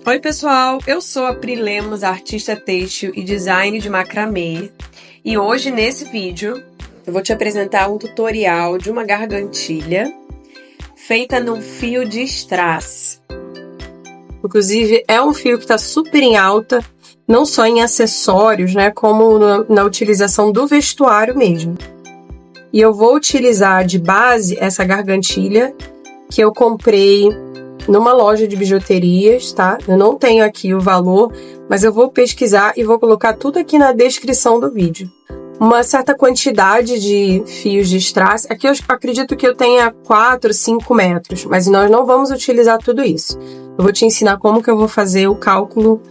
Oi pessoal, eu sou a Pri Lemos, artista têxtil e design de macramê, e hoje nesse vídeo eu vou te apresentar um tutorial de uma gargantilha feita num fio de strass. Inclusive é um fio que está super em alta, não só em acessórios, né, como na utilização do vestuário mesmo. E eu vou utilizar de base essa gargantilha que eu comprei numa loja de bijuterias, tá? Eu não tenho aqui o valor, mas eu vou pesquisar e vou colocar tudo aqui na descrição do vídeo. Uma certa quantidade de fios de strass. Aqui eu acredito que eu tenha 4, 5 metros, mas nós não vamos utilizar tudo isso. Eu vou te ensinar como que eu vou fazer o cálculo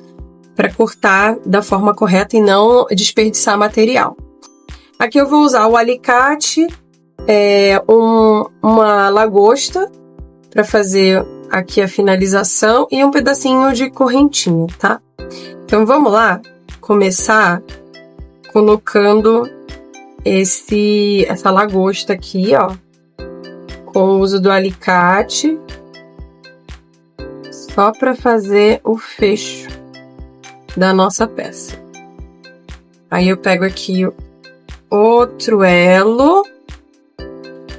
para cortar da forma correta e não desperdiçar material. Aqui eu vou usar o alicate, uma lagosta para fazer aqui a finalização e um pedacinho de correntinha, tá? Então vamos lá começar colocando essa lagosta aqui, ó, com o uso do alicate, só para fazer o fecho da nossa peça. Aí eu pego aqui outro elo.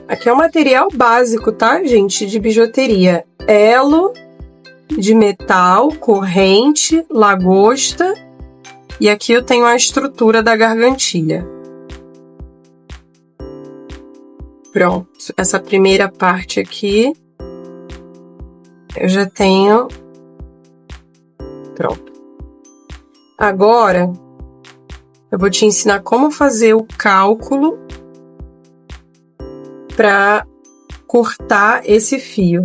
Aqui é um material básico, tá, gente? De bijuteria. Elo de metal, corrente, lagosta. E aqui eu tenho a estrutura da gargantilha. Pronto. Essa primeira parte aqui eu já tenho. Pronto. Agora eu vou te ensinar como fazer o cálculo para cortar esse fio,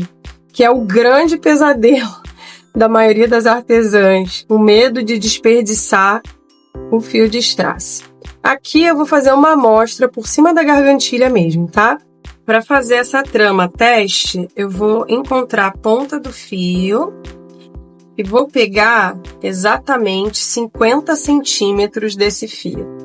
que é o grande pesadelo da maioria das artesãs, o medo de desperdiçar o fio de strass. Aqui eu vou fazer uma amostra por cima da gargantilha mesmo, tá? Para fazer essa trama teste, eu vou encontrar a ponta do fio e vou pegar exatamente 50 centímetros desse fio.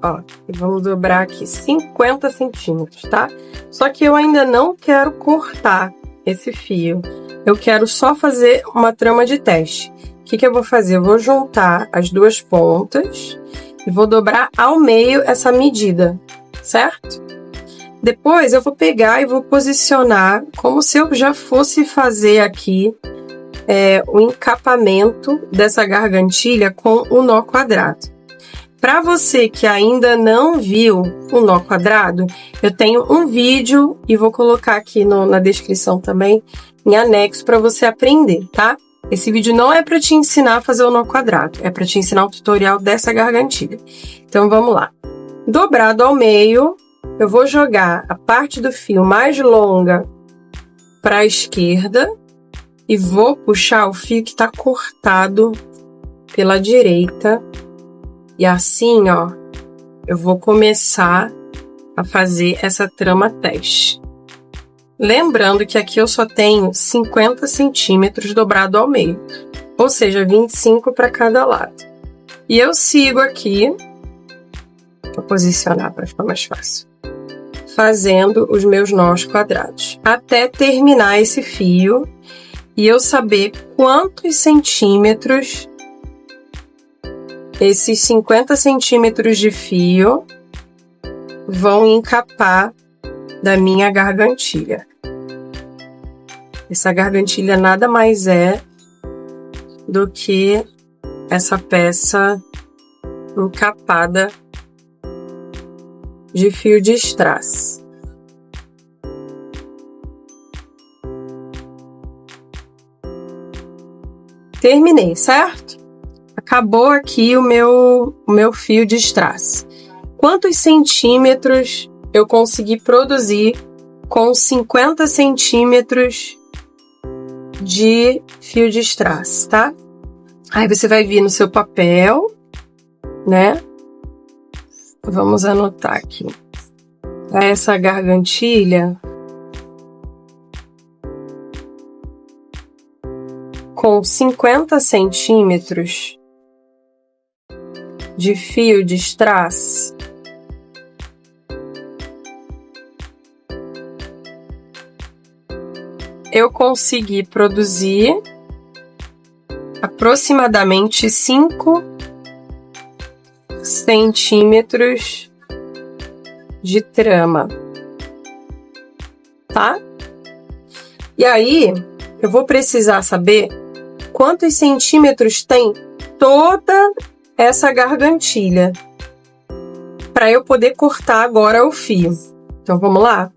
Ó, e vamos dobrar aqui 50 centímetros, tá? Só que eu ainda não quero cortar esse fio. Eu quero só fazer uma trama de teste. O que eu vou fazer? Eu vou juntar as duas pontas e vou dobrar ao meio essa medida, certo? Depois eu vou pegar e vou posicionar como se eu já fosse fazer aqui o encapamento dessa gargantilha com o nó quadrado. Para você que ainda não viu o nó quadrado, eu tenho um vídeo e vou colocar aqui na descrição também, em anexo, para você aprender, tá? Esse vídeo não é para te ensinar a fazer o nó quadrado, é para te ensinar o tutorial dessa gargantilha. Então vamos lá. Dobrado ao meio, eu vou jogar a parte do fio mais longa para a esquerda e vou puxar o fio que está cortado pela direita. E assim, ó, eu vou começar a fazer essa trama teste. Lembrando que aqui eu só tenho 50 centímetros dobrado ao meio, ou seja, 25 para cada lado. E eu sigo aqui, vou posicionar para ficar mais fácil, fazendo os meus nós quadrados, até terminar esse fio e eu saber quantos centímetros esses 50 centímetros de fio vão encapar da minha gargantilha. Essa gargantilha nada mais é do que essa peça encapada de fio de strass. Terminei, certo? Acabou aqui o meu fio de strass. Quantos centímetros eu consegui produzir com 50 centímetros de fio de strass, tá? Aí você vai vir no seu papel, né? Vamos anotar aqui. Essa gargantilha com 50 centímetros de fio de strass, eu consegui produzir aproximadamente 5 centímetros de trama, tá? E aí, eu vou precisar saber quantos centímetros tem toda essa gargantilha para eu poder cortar agora o fio. Então, vamos lá?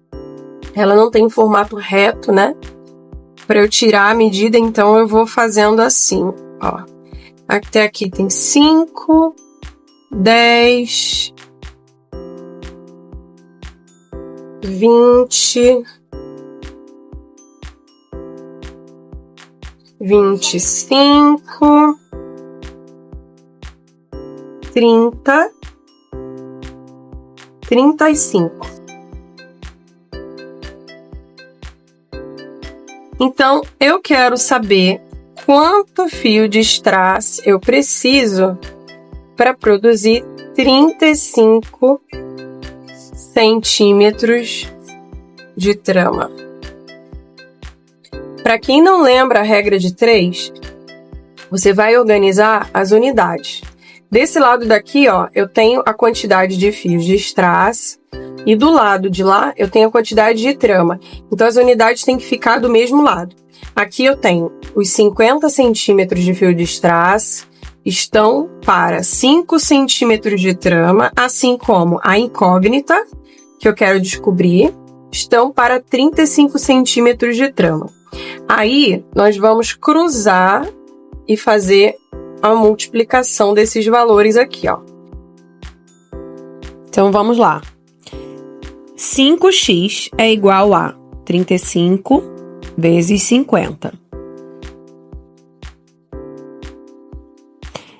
Ela não tem um formato reto, né? Para eu tirar a medida, então eu vou fazendo assim, ó. Até aqui tem 5, 10, 20, 25, 30, 35. Então, eu quero saber quanto fio de strass eu preciso para produzir 35 centímetros de trama. Para quem não lembra a regra de 3, você vai organizar as unidades. Desse lado daqui, ó, eu tenho a quantidade de fios de strass e do lado de lá eu tenho a quantidade de trama. Então as unidades têm que ficar do mesmo lado. Aqui eu tenho os 50 centímetros de fio de strass, estão para 5 centímetros de trama, assim como a incógnita, que eu quero descobrir, estão para 35 centímetros de trama. Aí, nós vamos cruzar e fazer a multiplicação desses valores aqui, ó. Então, vamos lá. 5x é igual a 35 vezes 50.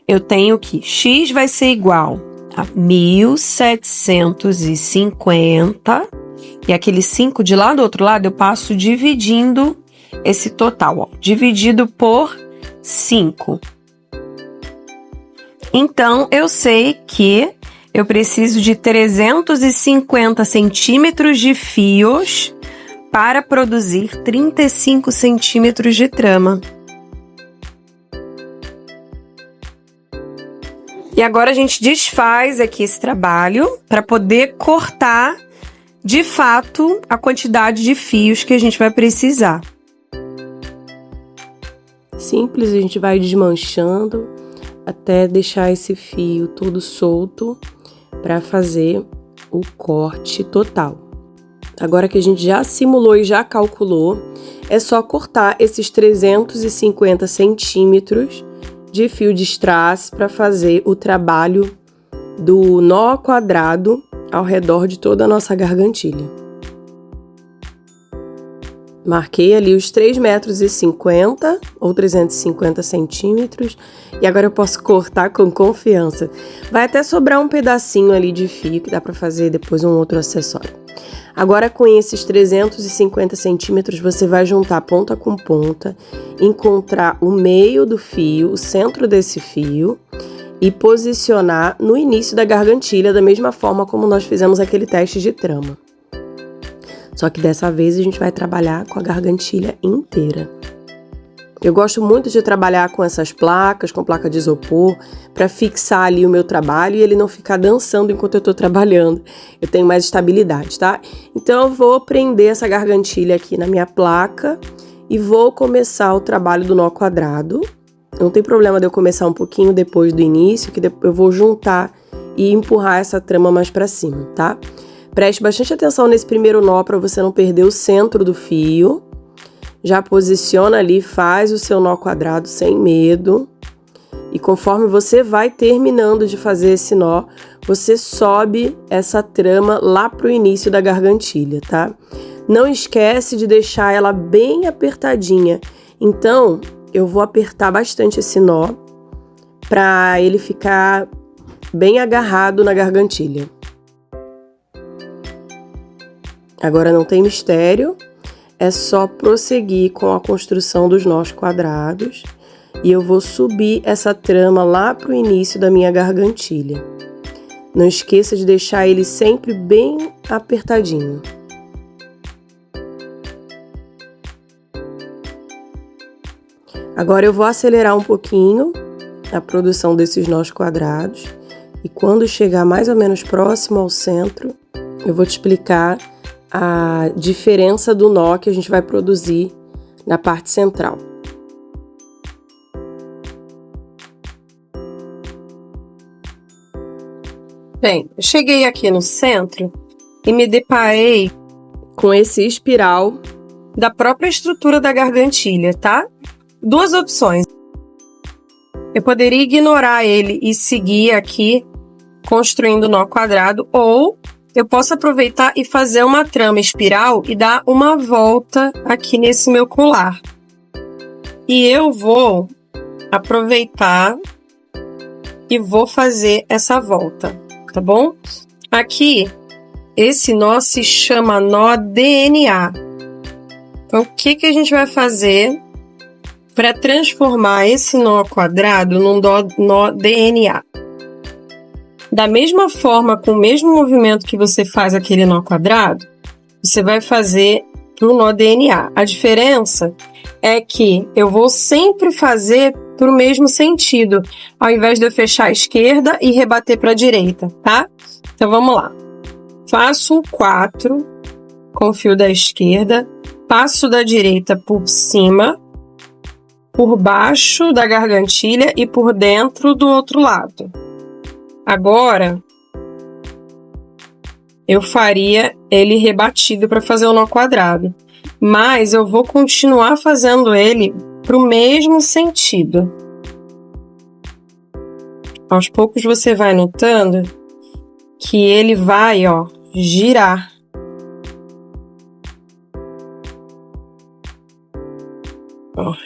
Eu tenho que x vai ser igual a 1.750. E aquele 5 de lá do outro lado eu passo dividindo esse total, ó, dividido por 5. Então, eu sei que eu preciso de 350 centímetros de fios para produzir 35 centímetros de trama. E agora a gente desfaz aqui esse trabalho para poder cortar, de fato, a quantidade de fios que a gente vai precisar. Simples, a gente vai desmanchando até deixar esse fio todo solto para fazer o corte total. Agora que a gente já simulou e já calculou, é só cortar esses 350 centímetros de fio de strass para fazer o trabalho do nó quadrado ao redor de toda a nossa gargantilha. Marquei ali os 3,50 m ou 350 centímetros e agora eu posso cortar com confiança. Vai até sobrar um pedacinho ali de fio que dá para fazer depois um outro acessório. Agora com esses 350 centímetros você vai juntar ponta com ponta, encontrar o meio do fio, o centro desse fio e posicionar no início da gargantilha da mesma forma como nós fizemos aquele teste de trama. Só que dessa vez a gente vai trabalhar com a gargantilha inteira. Eu gosto muito de trabalhar com essas placas, com placa de isopor, para fixar ali o meu trabalho e ele não ficar dançando enquanto eu estou trabalhando. Eu tenho mais estabilidade, tá? Então eu vou prender essa gargantilha aqui na minha placa e vou começar o trabalho do nó quadrado. Não tem problema de eu começar um pouquinho depois do início, que eu vou juntar e empurrar essa trama mais para cima, tá? Preste bastante atenção nesse primeiro nó para você não perder o centro do fio. Já posiciona ali, faz o seu nó quadrado sem medo. E conforme você vai terminando de fazer esse nó, você sobe essa trama lá pro início da gargantilha, tá? Não esquece de deixar ela bem apertadinha. Então, eu vou apertar bastante esse nó para ele ficar bem agarrado na gargantilha. Agora não tem mistério, é só prosseguir com a construção dos nós quadrados e eu vou subir essa trama lá para o início da minha gargantilha. Não esqueça de deixar ele sempre bem apertadinho. Agora eu vou acelerar um pouquinho a produção desses nós quadrados e quando chegar mais ou menos próximo ao centro, eu vou te explicar a diferença do nó que a gente vai produzir na parte central. Bem, eu cheguei aqui no centro e me deparei com esse espiral da própria estrutura da gargantilha, tá? Duas opções. Eu poderia ignorar ele e seguir aqui construindo nó quadrado, ou eu posso aproveitar e fazer uma trama espiral e dar uma volta aqui nesse meu colar. E eu vou aproveitar e vou fazer essa volta, tá bom? Aqui, esse nó se chama nó DNA. Então, o que a gente vai fazer para transformar esse nó quadrado num nó DNA? Da mesma forma, com o mesmo movimento que você faz aquele nó quadrado, você vai fazer para o nó DNA. A diferença é que eu vou sempre fazer para o mesmo sentido, ao invés de eu fechar a esquerda e rebater para a direita, tá? Então, vamos lá. Faço um 4 com o fio da esquerda, passo da direita por cima, por baixo da gargantilha e por dentro do outro lado. Agora, eu faria ele rebatido para fazer o nó quadrado, mas eu vou continuar fazendo ele para o mesmo sentido. Aos poucos você vai notando que ele vai, girar.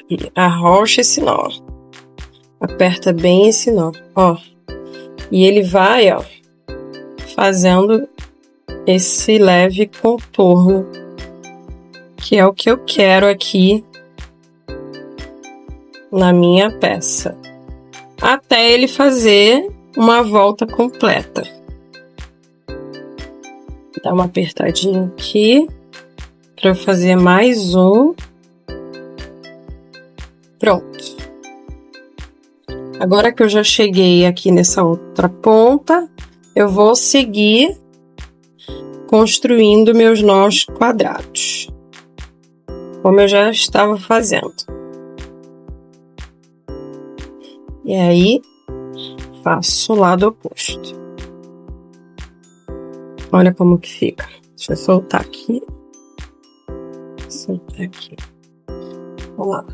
E arrocha esse nó. Aperta bem esse nó, E ele vai, fazendo esse leve contorno, que é o que eu quero aqui na minha peça, até ele fazer uma volta completa. Dá uma apertadinha aqui para eu fazer mais um. Pronto. Agora que eu já cheguei aqui nessa outra ponta, eu vou seguir construindo meus nós quadrados, como eu já estava fazendo. E aí, faço o lado oposto. Olha como que fica. Deixa eu soltar aqui. Soltar aqui. Vamos lá.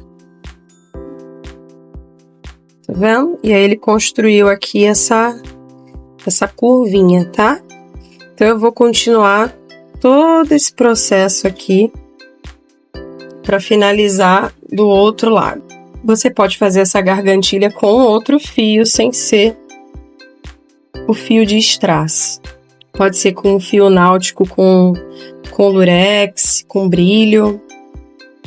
Tá vendo? E aí ele construiu aqui essa curvinha, tá? Então eu vou continuar todo esse processo aqui para finalizar do outro lado. Você pode fazer essa gargantilha com outro fio, sem ser o fio de strass. Pode ser com um fio náutico com lurex, com brilho,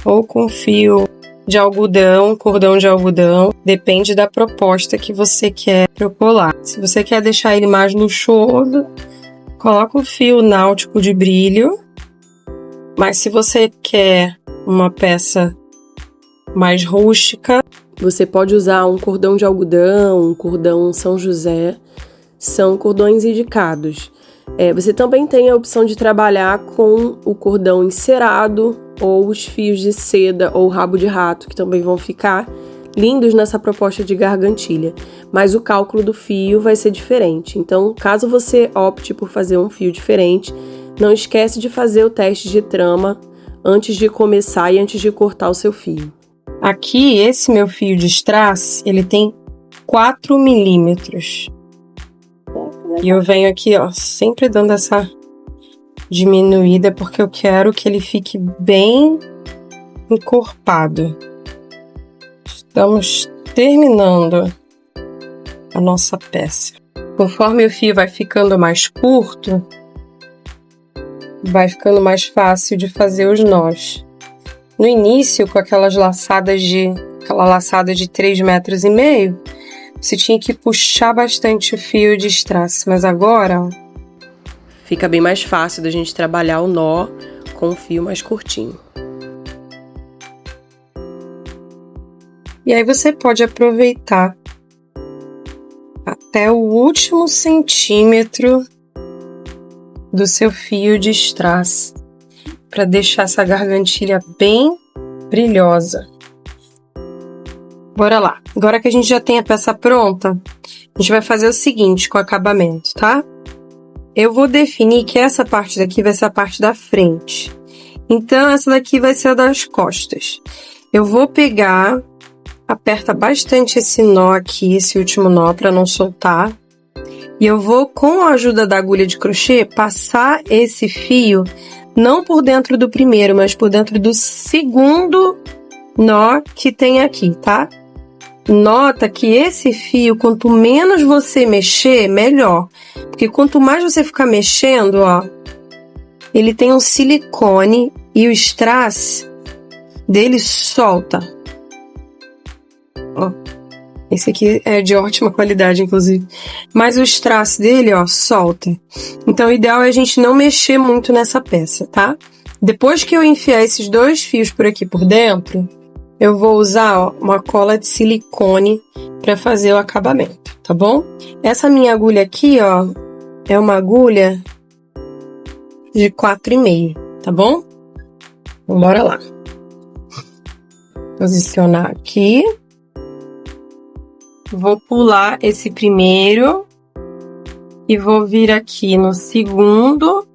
ou com fio de algodão, cordão de algodão, depende da proposta que você quer propolar. Se você quer deixar ele mais luxuoso, coloca o fio náutico de brilho, mas se você quer uma peça mais rústica, você pode usar um cordão de algodão, um cordão São José, são cordões indicados. Você também tem a opção de trabalhar com o cordão encerado ou os fios de seda ou rabo de rato, que também vão ficar lindos nessa proposta de gargantilha, mas o cálculo do fio vai ser diferente. Então, caso você opte por fazer um fio diferente, não esquece de fazer o teste de trama antes de começar e antes de cortar o seu fio. Aqui, esse meu fio de strass, ele tem 4 milímetros. E eu venho aqui, sempre dando essa diminuída, porque eu quero que ele fique bem encorpado. Estamos terminando a nossa peça. Conforme o fio vai ficando mais curto, vai ficando mais fácil de fazer os nós. No início, com aquela laçada de 3,5 metros, você tinha que puxar bastante o fio de strass, mas agora fica bem mais fácil da gente trabalhar o nó com o fio mais curtinho. E aí você pode aproveitar até o último centímetro do seu fio de strass para deixar essa gargantilha bem brilhosa. Bora lá. Agora que a gente já tem a peça pronta, a gente vai fazer o seguinte com o acabamento, tá? Eu vou definir que essa parte daqui vai ser a parte da frente. Então, essa daqui vai ser a das costas. Eu vou pegar, aperta bastante esse nó aqui, esse último nó, para não soltar. E eu vou, com a ajuda da agulha de crochê, passar esse fio, não por dentro do primeiro, mas por dentro do segundo nó que tem aqui, tá? Nota que esse fio, quanto menos você mexer, melhor. Porque quanto mais você ficar mexendo, ó, ele tem um silicone e o strass dele solta. Ó, esse aqui é de ótima qualidade, inclusive. Mas o strass dele, ó, solta. Então, o ideal é a gente não mexer muito nessa peça, tá? Depois que eu enfiar esses dois fios por aqui por dentro, eu vou usar, ó, uma cola de silicone para fazer o acabamento, tá bom? Essa minha agulha aqui, ó, é uma agulha de 4,5, tá bom? Então, bora lá. Posicionar aqui. Vou pular esse primeiro e vou vir aqui no segundo.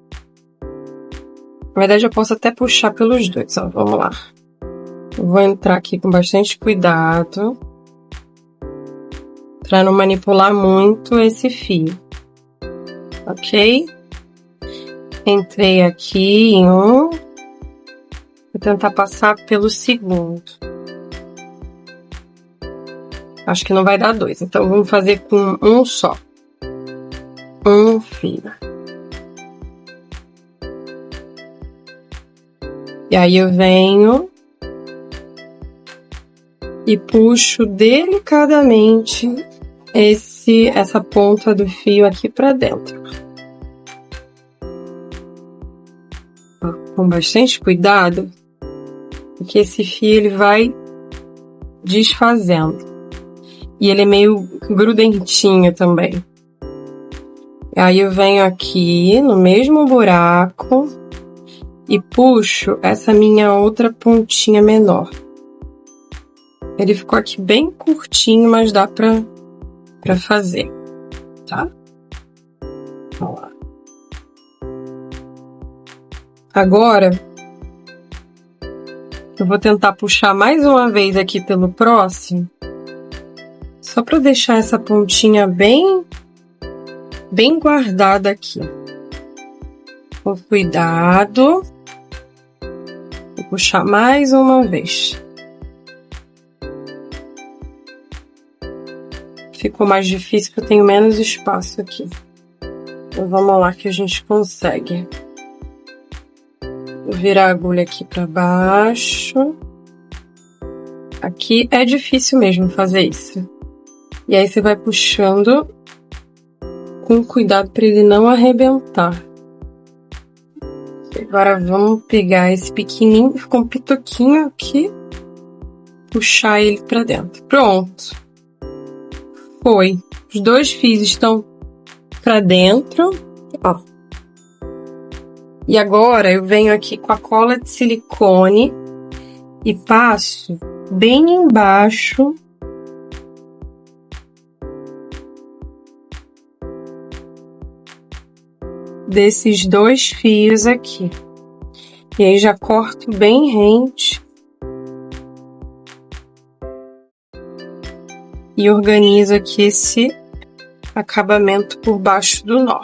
Na verdade, eu posso até puxar pelos dois, ó, vamos lá. Vou entrar aqui com bastante cuidado para não manipular muito esse fio, ok? Entrei aqui em um, vou tentar passar pelo segundo. Acho que não vai dar dois, então vamos fazer com um só. Um fio. E aí eu venho e puxo delicadamente essa ponta do fio aqui para dentro. Com bastante cuidado, porque esse fio ele vai desfazendo. E ele é meio grudentinho também. Aí eu venho aqui no mesmo buraco e puxo essa minha outra pontinha menor. Ele ficou aqui bem curtinho, mas dá pra fazer, tá? Vamos lá. Agora, eu vou tentar puxar mais uma vez aqui pelo próximo, só para deixar essa pontinha bem guardada aqui. Com cuidado. Vou puxar mais uma vez. Ficou mais difícil porque eu tenho menos espaço aqui. Então vamos lá que a gente consegue. Vou virar a agulha aqui para baixo. Aqui é difícil mesmo fazer isso. E aí você vai puxando com cuidado para ele não arrebentar. Agora vamos pegar esse pequenininho, ficou um pitoquinho aqui, puxar ele para dentro. Pronto. Foi. Os dois fios estão para dentro, ó. E agora eu venho aqui com a cola de silicone e passo bem embaixo desses dois fios aqui. E aí já corto bem rente e organizo aqui esse acabamento por baixo do nó.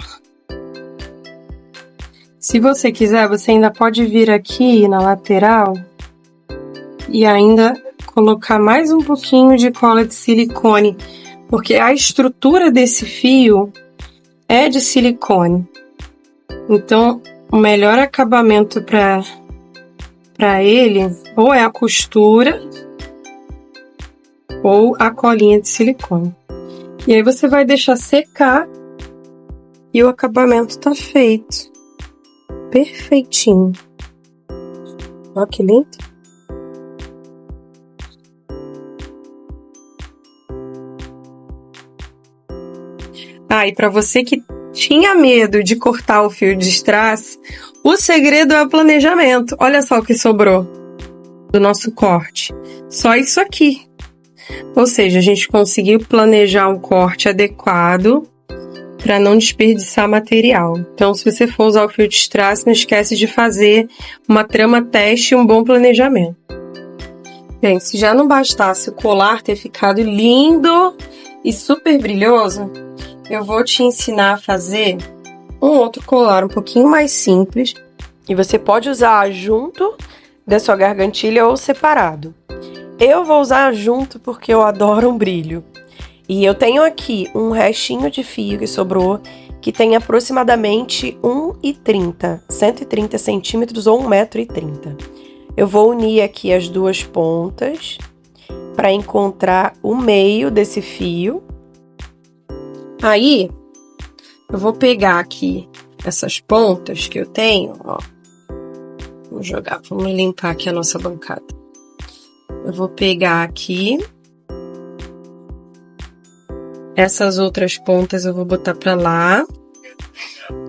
Se você quiser, você ainda pode vir aqui na lateral e ainda colocar mais um pouquinho de cola de silicone, porque a estrutura desse fio é de silicone. Então, o melhor acabamento para ele ou é a costura ou a colinha de silicone. E aí você vai deixar secar e o acabamento tá feito. Perfeitinho. Olha que lindo. Ah, e para você que tinha medo de cortar o fio de strass, o segredo é o planejamento. Olha só o que sobrou do nosso corte. Só isso aqui. Ou seja, a gente conseguiu planejar um corte adequado para não desperdiçar material. Então, se você for usar o fio de strass, não esquece de fazer uma trama teste e um bom planejamento. Bem, se já não bastasse o colar ter ficado lindo e super brilhoso, eu vou te ensinar a fazer um outro colar um pouquinho mais simples. E você pode usar junto da sua gargantilha ou separado. Eu vou usar junto porque eu adoro um brilho. E eu tenho aqui um restinho de fio que sobrou, que tem aproximadamente 1,30 centímetros ou 1,30 m. Eu vou unir aqui as duas pontas para encontrar o meio desse fio. Aí, eu vou pegar aqui essas pontas que eu tenho, ó. Vamos limpar aqui a nossa bancada. Eu vou pegar aqui. Essas outras pontas eu vou botar pra lá.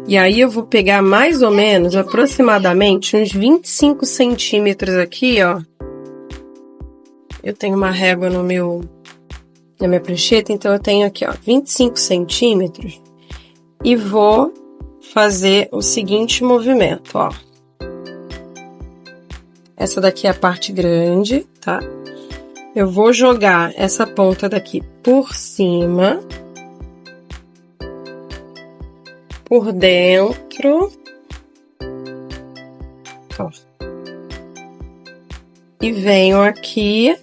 E aí eu vou pegar mais ou menos, aproximadamente, uns 25 centímetros aqui, ó. Eu tenho uma régua na minha prancheta, então eu tenho aqui, ó, 25 centímetros. E vou fazer o seguinte movimento, ó. Essa daqui é a parte grande, tá? Eu vou jogar essa ponta daqui por cima, por dentro, ó. E venho aqui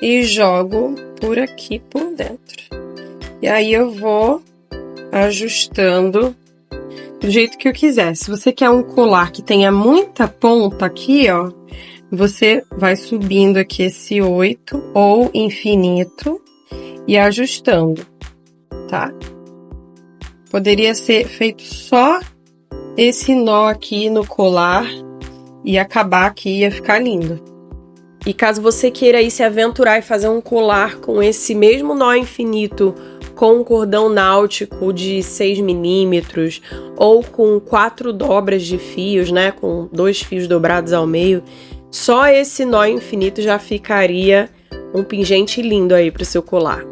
e jogo por aqui por dentro. E aí eu vou ajustando do jeito que eu quiser. Se você quer um colar que tenha muita ponta aqui, ó, você vai subindo aqui esse 8 ou infinito e ajustando, tá? Poderia ser feito só esse nó aqui no colar e acabar aqui, ia ficar lindo. E caso você queira aí se aventurar e fazer um colar com esse mesmo nó infinito, com um cordão náutico de 6 milímetros ou com 4 dobras de fios, né, com 2 fios dobrados ao meio, só esse nó infinito já ficaria um pingente lindo aí para o seu colar.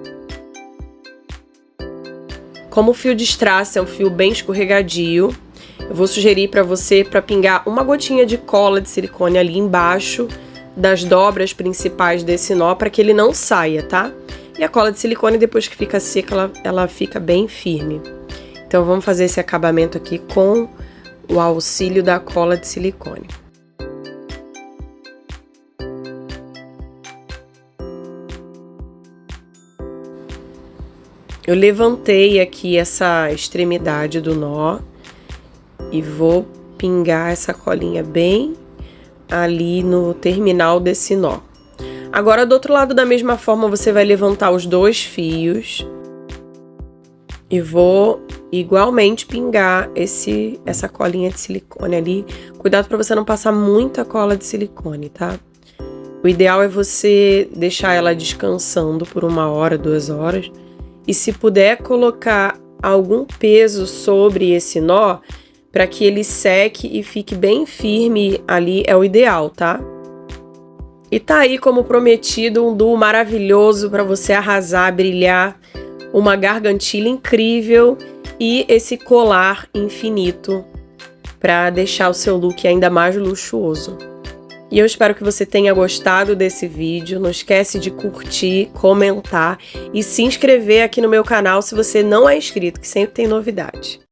Como o fio de strass é um fio bem escorregadio, eu vou sugerir para você para pingar uma gotinha de cola de silicone ali embaixo das dobras principais desse nó para que ele não saia, tá? E a cola de silicone, depois que fica seca, ela fica bem firme. Então vamos fazer esse acabamento aqui com o auxílio da cola de silicone. Eu levantei aqui essa extremidade do nó e vou pingar essa colinha bem ali no terminal desse nó. Agora, do outro lado, da mesma forma, você vai levantar os 2 fios e vou igualmente pingar essa colinha de silicone ali. Cuidado para você não passar muita cola de silicone, tá? O ideal é você deixar ela descansando por 1 hora, 2 horas. E se puder colocar algum peso sobre esse nó, para que ele seque e fique bem firme ali, é o ideal, tá? E tá aí, como prometido, um duo maravilhoso para você arrasar, brilhar, uma gargantilha incrível e esse colar infinito para deixar o seu look ainda mais luxuoso. E eu espero que você tenha gostado desse vídeo. Não esquece de curtir, comentar e se inscrever aqui no meu canal se você não é inscrito, que sempre tem novidade.